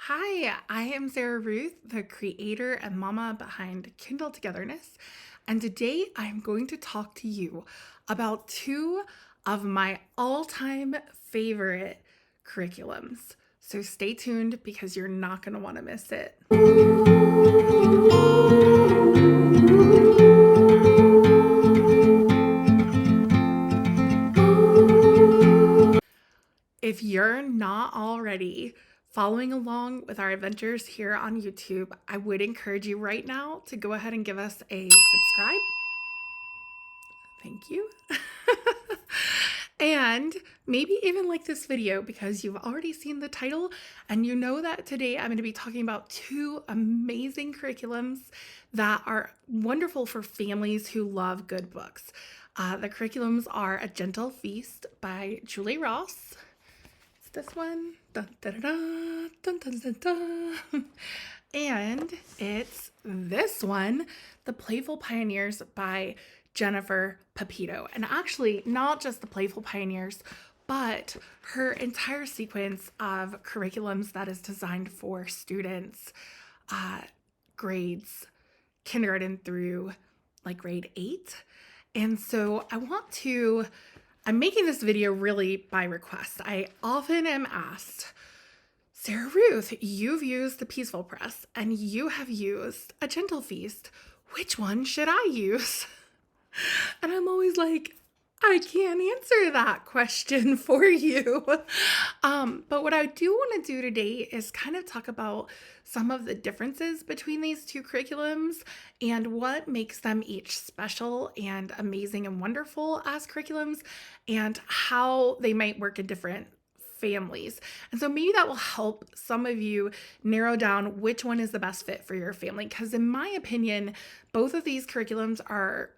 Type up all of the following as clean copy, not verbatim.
Hi, I am Sarah Ruth, the creator and mama behind Kindle Togetherness, and today I'm going to talk to you about two of my all-time favorite curriculums. So stay tuned because you're not going to want to miss it. If you're not already following along with our adventures here on YouTube, I would encourage you right now to go ahead and give us a subscribe. Thank you. And maybe even like this video because you've already seen the title and you know that today I'm going to be talking about two amazing curriculums that are wonderful for families who love good books. The curriculums are A Gentle Feast by Julie Ross. It's this one. Dun, dun, dun, dun, dun, dun, dun. And it's this one, The Playful Pioneers by Jennifer Pepito. And actually, not just The Playful Pioneers, but her entire sequence of curriculums that is designed for students, grades kindergarten through like grade 8. And so I'm making this video really by request. I often am asked, Sarah Ruth, you've used the Peaceful Press and you have used A Gentle Feast. Which one should I use? And I'm always like, I can't answer that question for you. But what I do want to do today is kind of talk about some of the differences between these two curriculums and what makes them each special and amazing and wonderful as curriculums and how they might work in different families. And so maybe that will help some of you narrow down which one is the best fit for your family. Because in my opinion, both of these curriculums are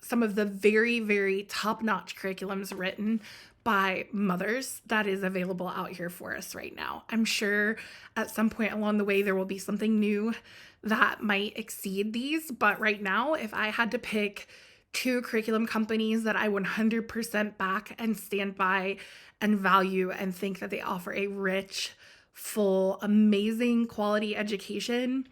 some of the very, very top-notch curriculums written by mothers that is available out here for us right now. I'm sure at some point along the way there will be something new that might exceed these, but right now, if I had to pick two curriculum companies that I 100% back and stand by and value and think that they offer a rich, full, amazing quality education,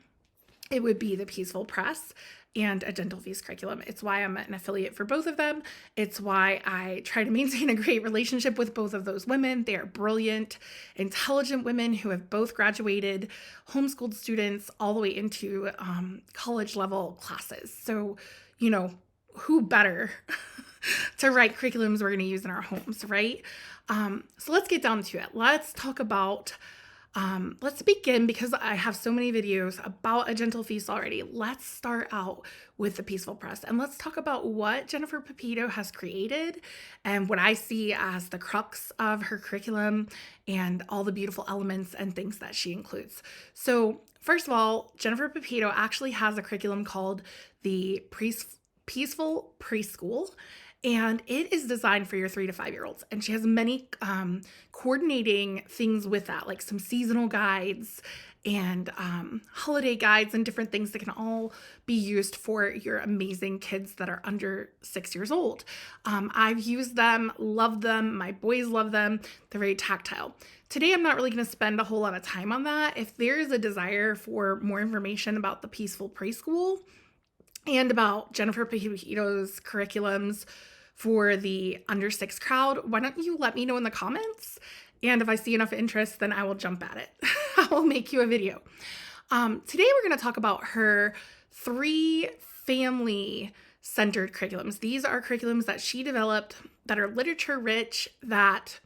it would be the Peaceful Press and A Gentle Feast curriculum. It's why I'm an affiliate for both of them. It's why I try to maintain a great relationship with both of those women. They are brilliant, intelligent women who have both graduated, homeschooled students all the way into college level classes. So, who better to write curriculums we're going to use in our homes, right? So let's get down to it. Let's talk about let's begin because I have so many videos about A Gentle Feast already. Let's start out with the Peaceful Press and let's talk about what Jennifer Pepito has created and what I see as the crux of her curriculum and all the beautiful elements and things that she includes. So first of all, Jennifer Pepito actually has a curriculum called the Peaceful Preschool. And it is designed for your 3 to 5 year olds. And she has many coordinating things with that, like some seasonal guides and holiday guides and different things that can all be used for your amazing kids that are under 6 years old. I've used them, love them. My boys love them. They're very tactile. Today, I'm not really going to spend a whole lot of time on that. If there's a desire for more information about the Peaceful Preschool and about Jennifer Pepito's curriculums for the under 6 crowd, why don't you let me know in the comments? And if I see enough interest, then I will jump at it. I will make you a video. Today, we're going to talk about her 3 family-centered curriculums. These are curriculums that she developed that are literature rich, that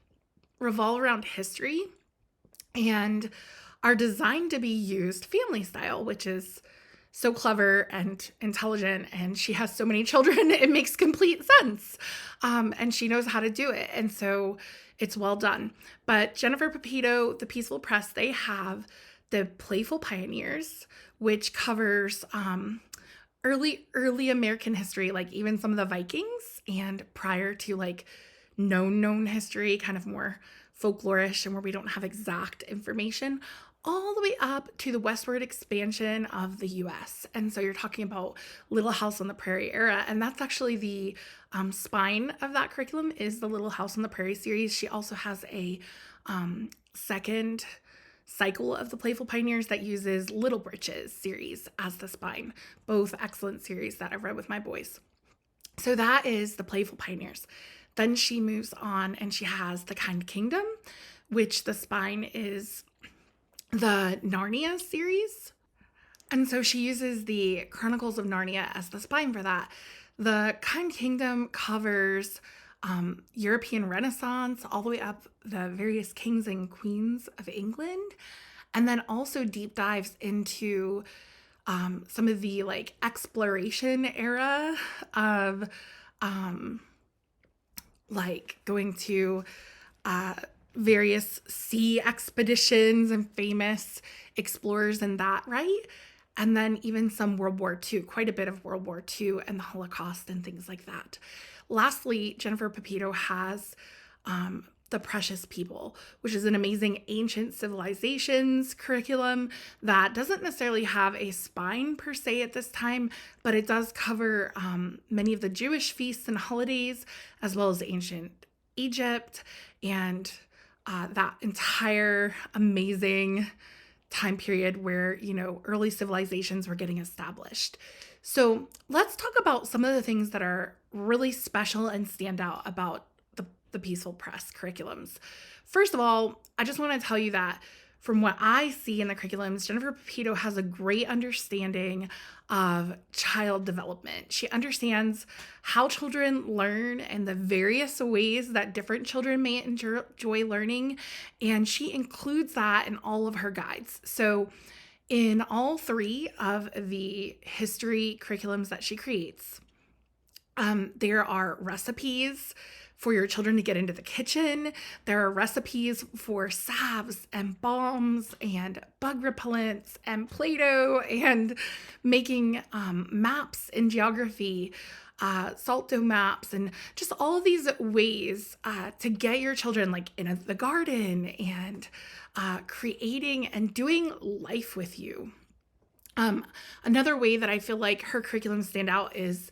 revolve around history, and are designed to be used family style, which is so clever and intelligent, and she has so many children, it makes complete sense. And she knows how to do it. And so it's well done. But Jennifer Pepito, the Peaceful Press, they have the Playful Pioneers, which covers early American history, like even some of the Vikings and prior to like known history, kind of more folklorish and where we don't have exact information, all the way up to the westward expansion of the US. And so you're talking about Little House on the Prairie era. And that's actually the spine of that curriculum is the Little House on the Prairie series. She also has a second cycle of the Playful Pioneers that uses Little Britches series as the spine. Both excellent series that I've read with my boys. So that is the Playful Pioneers. Then she moves on and she has the Kind Kingdom, which the spine is the Narnia series. And so she uses the Chronicles of Narnia as the spine for that. The Kind Kingdom covers European Renaissance all the way up the various kings and queens of England, and then also deep dives into some of the like exploration era of like going to various sea expeditions and famous explorers in that, right? And then even some World War II, quite a bit of World War II and the Holocaust and things like that. Lastly, Jennifer Pepito has The Precious People, which is an amazing ancient civilizations curriculum that doesn't necessarily have a spine per se at this time, but it does cover many of the Jewish feasts and holidays, as well as ancient Egypt and that entire amazing time period where, you know, early civilizations were getting established. So let's talk about some of the things that are really special and stand out about the Peaceful Press curriculums. First of all, I just want to tell you that from what I see in the curriculums, Jennifer Pepito has a great understanding of child development. She understands how children learn and the various ways that different children may enjoy learning, and she includes that in all of her guides. So in all three of the history curriculums that she creates, there are recipes for your children to get into the kitchen. There are recipes for salves and balms and bug repellents and Play-Doh and making maps in geography, salt dough maps, and just all of these ways to get your children like in the garden and creating and doing life with you. Another way that I feel like her curriculum stand out is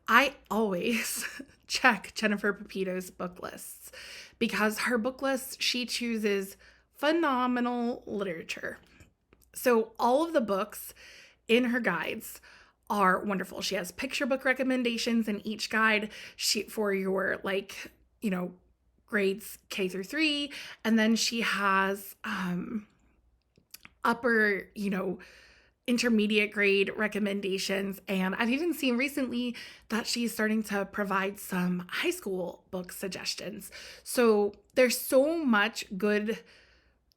I always check Jennifer Pepito's book lists, because her book lists, she chooses phenomenal literature. So all of the books in her guides are wonderful. She has picture book recommendations in each guide for your like, you know, grades K through 3. And then she has upper, you know, intermediate grade recommendations. And I've even seen recently that she's starting to provide some high school book suggestions. So there's so much good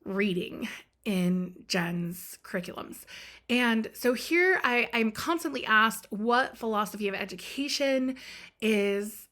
reading in Jen's curriculums. And so here I'm constantly asked what philosophy of education is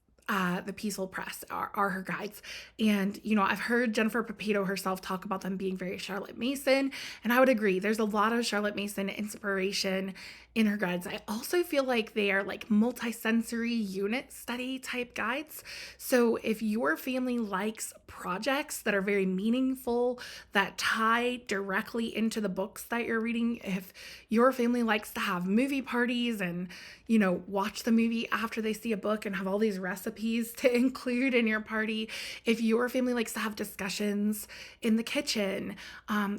the Peaceful Press are her guides. And, you know, I've heard Jennifer Pepito herself talk about them being very Charlotte Mason, and I would agree. There's a lot of Charlotte Mason inspiration in her guides. I also feel like they are like multi-sensory unit study type guides. So if your family likes projects that are very meaningful, that tie directly into the books that you're reading, if your family likes to have movie parties and, you know, watch the movie after they see a book and have all these recipes to include in your party, if your family likes to have discussions in the kitchen,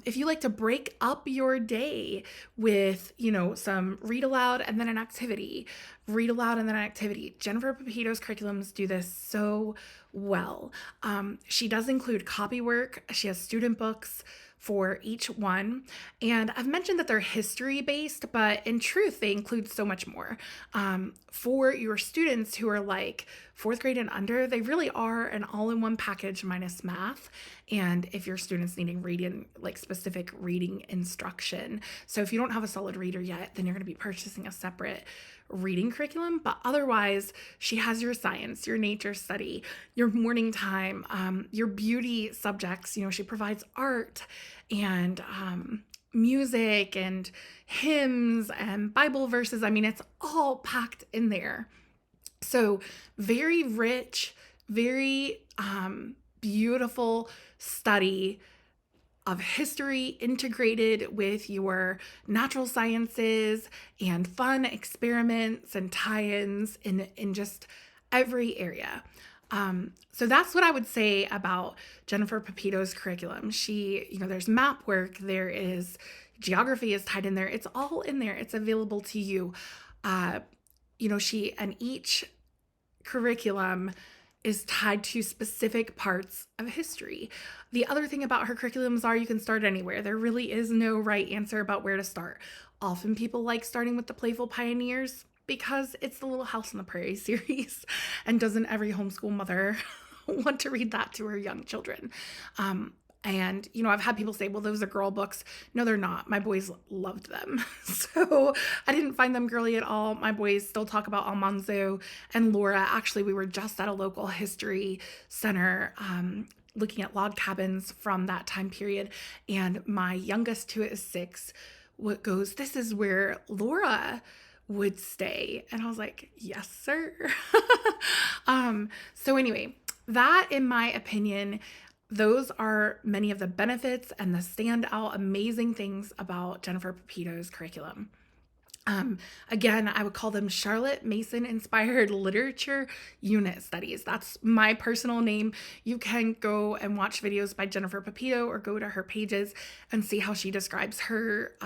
if you like to break up your day with, you know, some read aloud and then an activity, read aloud and then an activity. Jennifer Pepito's curriculums do this so well. She does include copy work. She has student books for each one. And I've mentioned that they're history based, but in truth, they include so much more. For your students who are like 4th grade and under, they really are an all-in-one package minus math. And if your students needing reading, like specific reading instruction. So if you don't have a solid reader yet, then you're going to be purchasing a separate reading curriculum. But otherwise, she has your science, your nature study, your morning time, your beauty subjects. You know, she provides art and music and hymns and Bible verses. I mean, it's all packed in there. So very rich, very beautiful study of history integrated with your natural sciences and fun experiments and tie-ins in just every area. So that's what I would say about Jennifer Pepito's curriculum. There's map work, there is geography is tied in there. It's all in there. It's available to you. Uh, and each curriculum is tied to specific parts of history. The other thing about her curriculums are you can start anywhere. There really is no right answer about where to start. Often people like starting with the Playful Pioneers because it's the Little House on the Prairie series, and doesn't every homeschool mother want to read that to her young children? And, I've had people say, well, those are girl books. No, they're not. My boys loved them. So I didn't find them girly at all. My boys still talk about Almanzo and Laura. Actually, we were just at a local history center looking at log cabins from that time period. And my youngest, who is 6, goes, this is where Laura would stay. And I was like, yes, sir. So anyway, that, in my opinion, those are many of the benefits and the standout amazing things about Jennifer Pepito's curriculum. Again, I would call them Charlotte Mason inspired literature unit studies. That's my personal name. You can go and watch videos by Jennifer Pepito or go to her pages and see how she describes her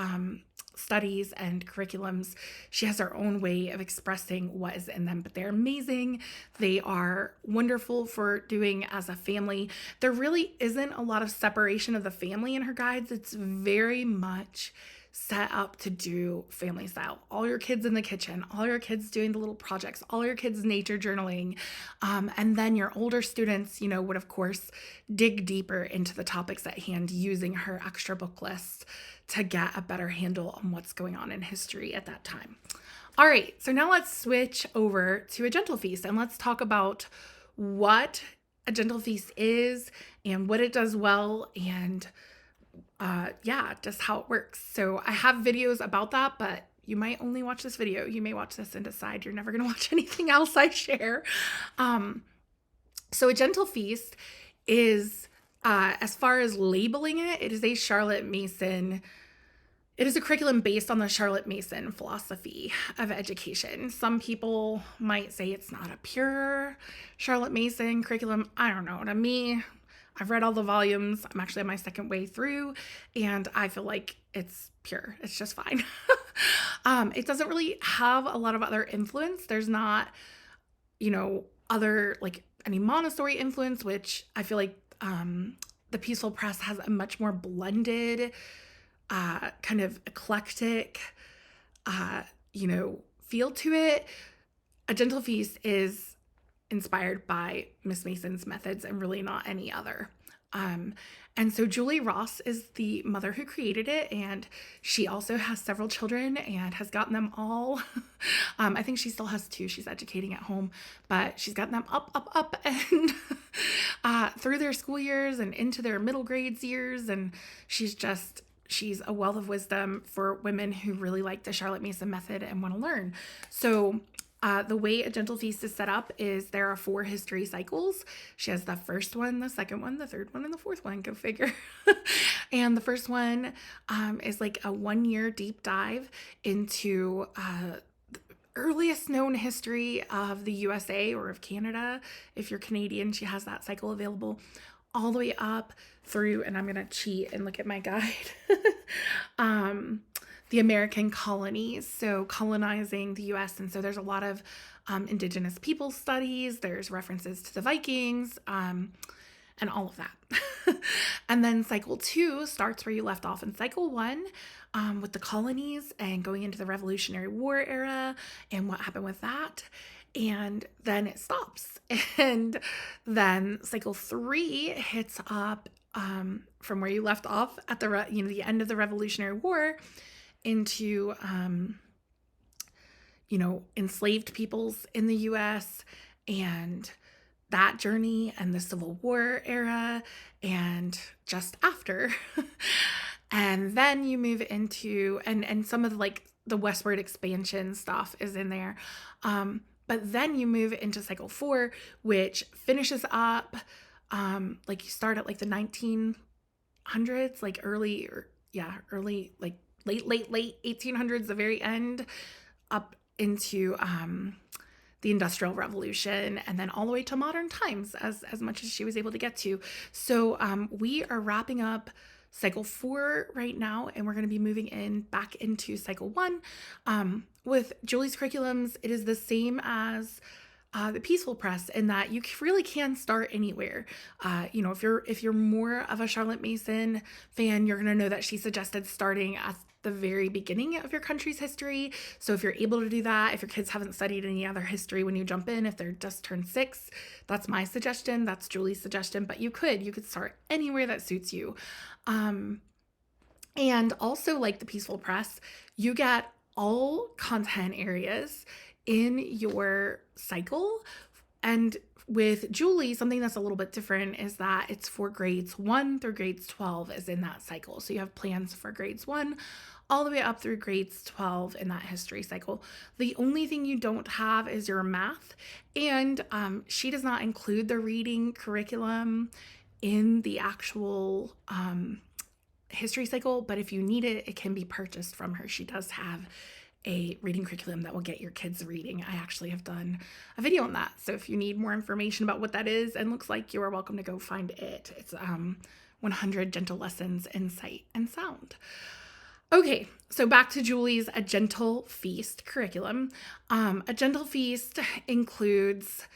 studies and curriculums. She has her own way of expressing what is in them, but they're amazing. They are wonderful for doing as a family. There really isn't a lot of separation of the family in her guides. It's very much set up to do family style. All your kids in the kitchen, all your kids doing the little projects, all your kids nature journaling. And then your older students, would of course dig deeper into the topics at hand using her extra book lists to get a better handle on what's going on in history at that time. All right, so now let's switch over to a gentle feast and let's talk about what a gentle feast is and what it does well, and just how it works. So I have videos about that, but you might only watch this video. You may watch this and decide you're never going to watch anything else I share. So a gentle feast is, as far as labeling it, it is a Charlotte Mason. It is a curriculum based on the Charlotte Mason philosophy of education. Some people might say it's not a pure Charlotte Mason curriculum. I don't know. To me, I've read all the volumes. I'm actually on my second way through, and I feel like it's pure. It's just fine. It doesn't really have a lot of other influence. There's not, other like any Montessori influence, which I feel like the Peaceful Press has a much more blended, kind of eclectic, feel to it. A Gentle Feast is inspired by Miss Mason's methods and really not any other. And so Julie Ross is the mother who created it, and she also has several children and has gotten them all. I think she still has 2 she's educating at home, but she's gotten them up and through their school years and into their middle grades years. And she's a wealth of wisdom for women who really like the Charlotte Mason method and want to learn. So the way A Gentle Feast is set up is there are 4 history cycles. She has the first one, the second one, the third one, and the fourth one. Go figure. And the first one is like a 1-year deep dive into the earliest known history of the USA or of Canada. If you're Canadian, she has that cycle available all the way up through, and I'm going to cheat and look at my guide, the American colonies, so colonizing the US. And so there's a lot of indigenous people studies, there's references to the Vikings, and all of that. And then cycle 2 starts where you left off in cycle 1, with the colonies and going into the Revolutionary War era and what happened with that. And then it stops. And then cycle 3 hits up from where you left off at the end of the Revolutionary War into, enslaved peoples in the U.S. and that journey and the Civil War era and just after. And then you move into, and some of the westward expansion stuff is in there. But then you move into cycle 4, which finishes up, you start at the 1900s, early, late 1800s, the very end, up into the Industrial Revolution, and then all the way to modern times as much as she was able to get to. So we are wrapping up cycle 4 right now, and we're going to be moving back into cycle 1. With Julie's curriculums, it is the same as the Peaceful Press in that you really can start anywhere. If you're more of a Charlotte Mason fan, you're going to know that she suggested starting at the very beginning of your country's history. So if you're able to do that, if your kids haven't studied any other history when you jump in, if they're just turned 6, that's my suggestion. That's Julie's suggestion, but you could start anywhere that suits you. And also, like the Peaceful Press, you get all content areas in your cycle. And with Julie, something that's a little bit different is that it's for grades 1 through grades 12 is in that cycle. So you have plans for grades 1 all the way up through grades 12 in that history cycle. The only thing you don't have is your math. And she does not include the reading curriculum in the actual history cycle, but if you need it, it can be purchased from her. She does have a reading curriculum that will get your kids reading. I actually have done a video on that. So if you need more information about what that is and looks like, you are welcome to go find it. It's 100 Gentle Lessons in Sight and Sound. Okay, so back to Julie's A Gentle Feast curriculum. A Gentle Feast includes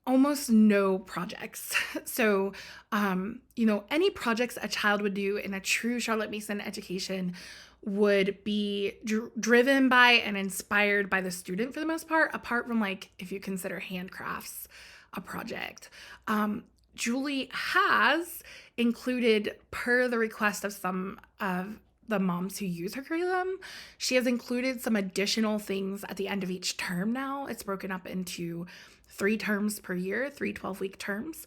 almost no projects. So, any projects a child would do in a true Charlotte Mason education would be driven by and inspired by the student for the most part, apart from if you consider handcrafts a project. Julie has included, per the request of some of the moms who use her curriculum, she has included some additional things at the end of each term now. It's broken up into 3 terms per year, 3 12-week terms.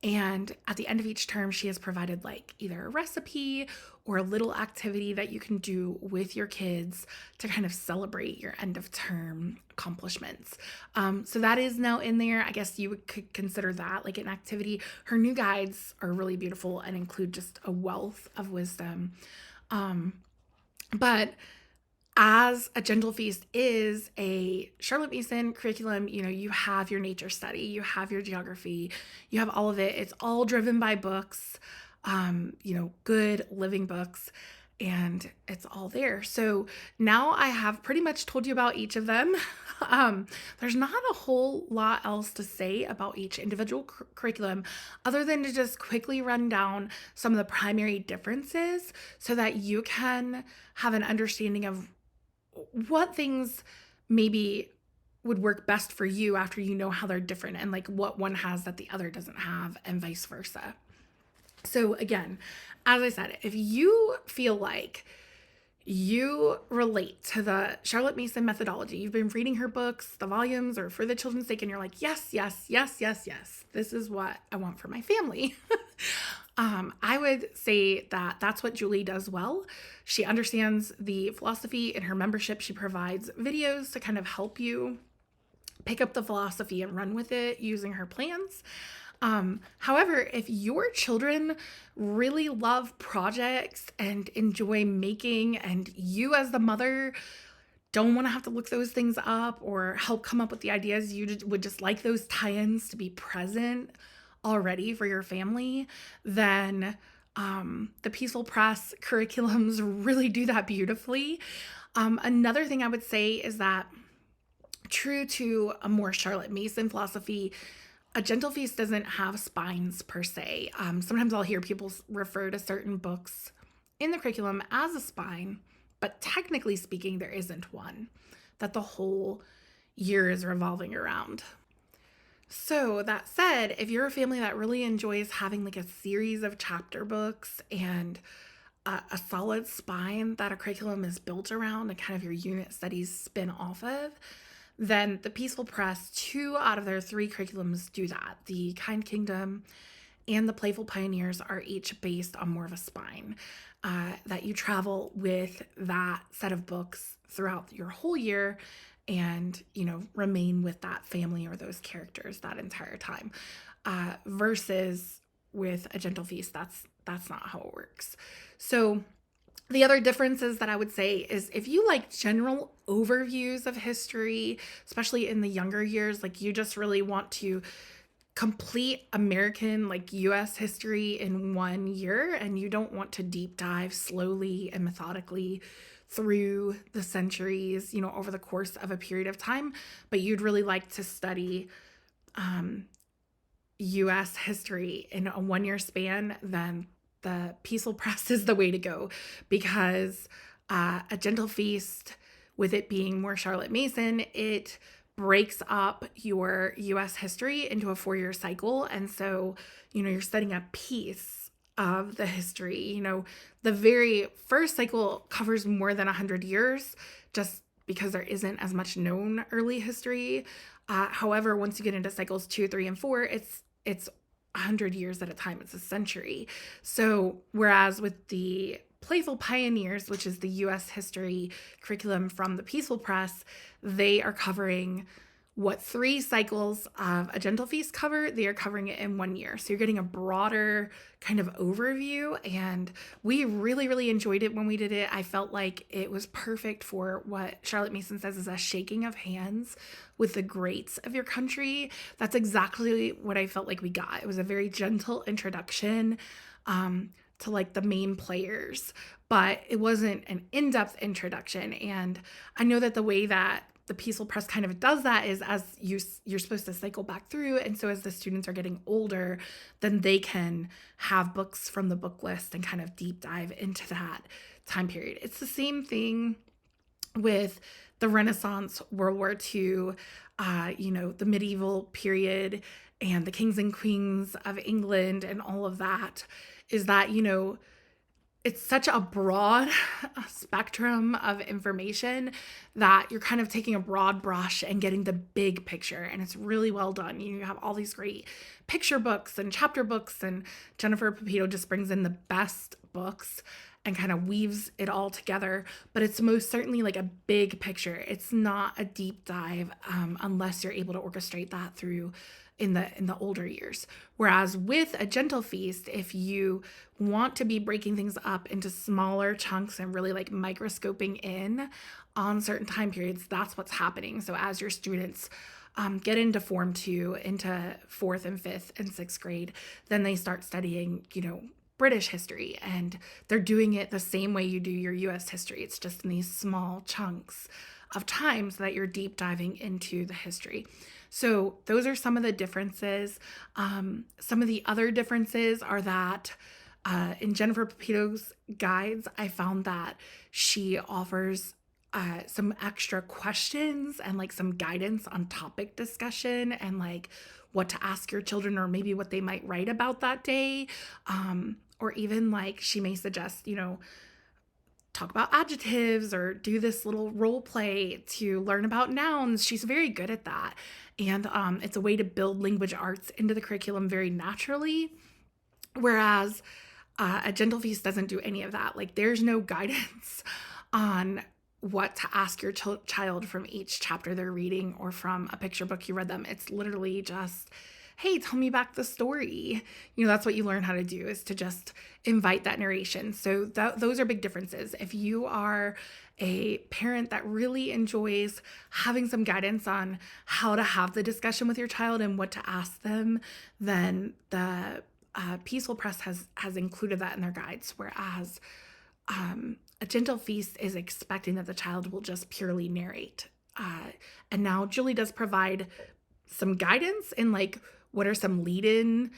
And at the end of each term, she has provided either a recipe or a little activity that you can do with your kids to kind of celebrate your end of term accomplishments. So that is now in there. I guess you could consider that like an activity. Her new guides are really beautiful and include just a wealth of wisdom. But as A Gentle Feast is a Charlotte Mason curriculum, you have your nature study, you have your geography, you have all of it. It's all driven by books, good living books, and it's all there. So now I have pretty much told you about each of them. There's not a whole lot else to say about each individual curriculum other than to just quickly run down some of the primary differences so that you can have an understanding of what things maybe would work best for you after you know how they're different and what one has that the other doesn't have and vice versa. So again, as I said, if you feel like you relate to the Charlotte Mason methodology, you've been reading her books, the volumes, or For the Children's Sake, and you're like, yes, this is what I want for my family. I would say that that's what Julie does well. She understands the philosophy. In her membership, she provides videos to kind of help you pick up the philosophy and run with it using her plans. However, if your children really love projects and enjoy making, and you as the mother don't want to have to look those things up or help come up with the ideas, you would just like those tie-ins to be present already for your family, then the Peaceful Press curriculums really do that beautifully. Another thing I would say is that, true to a more Charlotte Mason philosophy, A Gentle Feast doesn't have spines per se. Sometimes I'll hear people refer to certain books in the curriculum as a spine, but technically speaking, there isn't one that the whole year is revolving around. So that said, if you're a family that really enjoys having a series of chapter books and a solid spine that a curriculum is built around and kind of your unit studies spin off of, then the Peaceful Press, 2 out of their 3 curriculums do that. The Kind Kingdom and the Playful Pioneers are each based on more of a spine, that you travel with that set of books throughout your whole year and, remain with that family or those characters that entire time. Versus with A Gentle Feast, that's not how it works. So The other differences that I would say is if you like general overviews of history, especially in the younger years, like you just really want to complete American, like US history in 1 year, and you don't want to deep dive slowly and methodically through the centuries, over the course of a period of time, but you'd really like to study US history in a 1 year span, then the Peaceful Press is the way to go, because A Gentle Feast, with it being more Charlotte Mason, it breaks up your US history into a 4 year cycle. And so, you're studying a piece of the history. The very first cycle covers more than 100 years, just because there isn't as much known early history. However, once you get into cycles 2, 3, and 4, it's 100 years at a time. It's a century. So whereas with the Playful Pioneers, which is the US history curriculum from the Peaceful Press, they are covering what 3 cycles of A Gentle Feast cover. They are covering it in 1 year. So you're getting a broader kind of overview, and we really, really enjoyed it when we did it. I felt like it was perfect for what Charlotte Mason says is a shaking of hands with the greats of your country. That's exactly what I felt like we got. It was a very gentle introduction to like the main players, but it wasn't an in-depth introduction. And I know that the way that the Peaceful Press kind of does that is as you're supposed to cycle back through. And so as the students are getting older, then they can have books from the book list and kind of deep dive into that time period. It's the same thing with the Renaissance, World War II, the medieval period, and the kings and queens of England and all of that, is that, it's such a broad spectrum of information that you're kind of taking a broad brush and getting the big picture. And it's really well done. You have all these great picture books and chapter books, and Jennifer Pepito just brings in the best books and kind of weaves it all together. But it's most certainly like a big picture. It's not a deep dive unless you're able to orchestrate that through in the older years. Whereas with A Gentle Feast, if you want to be breaking things up into smaller chunks and really like microscoping in on certain time periods, that's what's happening. So as your students get into Form 2, into 4th and 5th and 6th grade, then they start studying, British history, and they're doing it the same way you do your US history. It's just in these small chunks of time so that you're deep diving into the history. So those are some of the differences. Some of the other differences are that in Jennifer Pepito's guides, I found that she offers some extra questions and like some guidance on topic discussion and like what to ask your children, or maybe what they might write about that day. Or even like she may suggest, talk about adjectives or do this little role play to learn about nouns. She's very good at that. And it's a way to build language arts into the curriculum very naturally. Whereas A Gentle Feast doesn't do any of that. Like there's no guidance on what to ask your child from each chapter they're reading or from a picture book you read them. It's literally just, hey, tell me back the story. That's what you learn how to do, is to just invite that narration. So those are big differences. If you are a parent that really enjoys having some guidance on how to have the discussion with your child and what to ask them, then the Peaceful Press has included that in their guides. Whereas A Gentle Feast is expecting that the child will just purely narrate. And now Julie does provide some guidance in like, what are some lead-in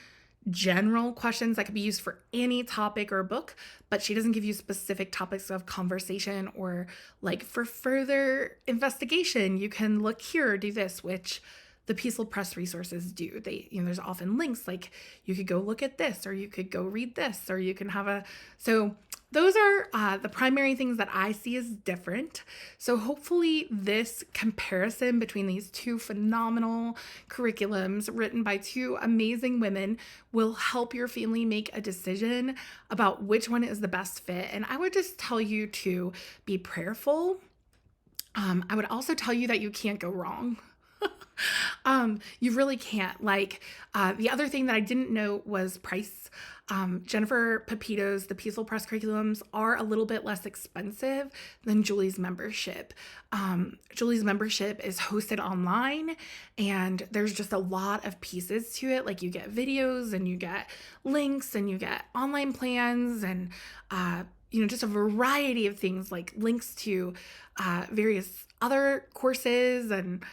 general questions that could be used for any topic or book, but she doesn't give you specific topics of conversation, or like for further investigation, you can look here or do this, which the Peaceful Press resources do. There's often links like you could go look at this, or you could go read this, or you can have so those are the primary things that I see as different. So hopefully this comparison between these two phenomenal curriculums written by two amazing women will help your family make a decision about which one is the best fit. And I would just tell you to be prayerful. I would also tell you that you can't go wrong. You really can't. Like, the other thing that I didn't know was price. Jennifer Pepito's The Peaceful Press curriculums are a little bit less expensive than Julie's membership. Julie's membership is hosted online, and there's just a lot of pieces to it. Like, you get videos, and you get links, and you get online plans, and just a variety of things, like links to various other courses and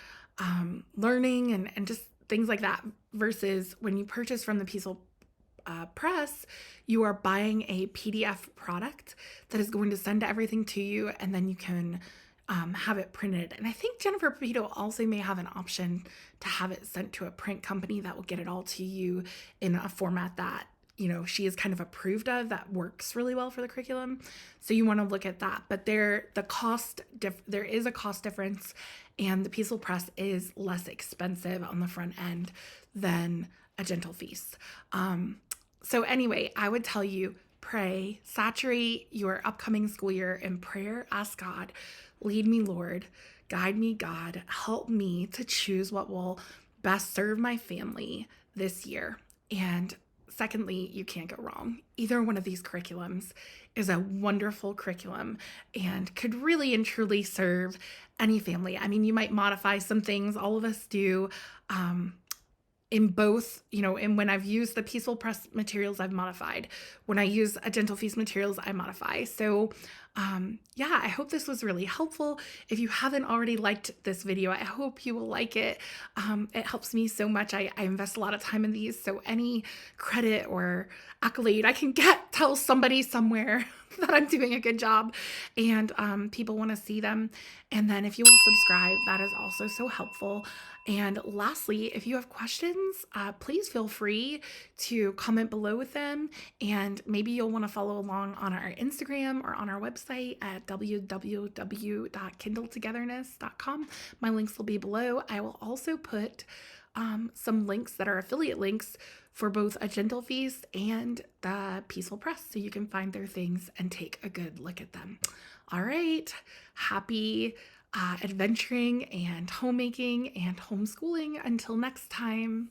learning and just things like that. Versus when you purchase from the Peaceful Press, you are buying a PDF product that is going to send everything to you, and then you can have it printed. And I think Jennifer Pepito also may have an option to have it sent to a print company that will get it all to you in a format that she is kind of approved of, that works really well for the curriculum. So you want to look at that. But there is a cost difference, and the Peaceful Press is less expensive on the front end than a Gentle Feast. So anyway, I would tell you, pray, saturate your upcoming school year in prayer. Ask God, lead me, Lord, guide me, God, help me to choose what will best serve my family this year. And secondly, you can't go wrong. Either one of these curriculums is a wonderful curriculum and could really and truly serve any family. I mean, you might modify some things, all of us do. In both, and when I've used the Peaceful Press materials, I've modified. When I use a Gentle Feast materials, I modify. So I hope this was really helpful. If you haven't already liked this video, I hope you will like it. It helps me so much. I invest a lot of time in these, so any credit or accolade I can get tells somebody somewhere that I'm doing a good job, and people want to see them. And then if you will subscribe, that is also so helpful. And lastly, if you have questions, please feel free to comment below with them. And maybe you'll want to follow along on our Instagram or on our website at www.kindletogetherness.com. My links will be below. I will also put some links that are affiliate links for both a Gentle Feast and the Peaceful Press, so you can find their things and take a good look at them. All right, happy adventuring and homemaking and homeschooling until next time.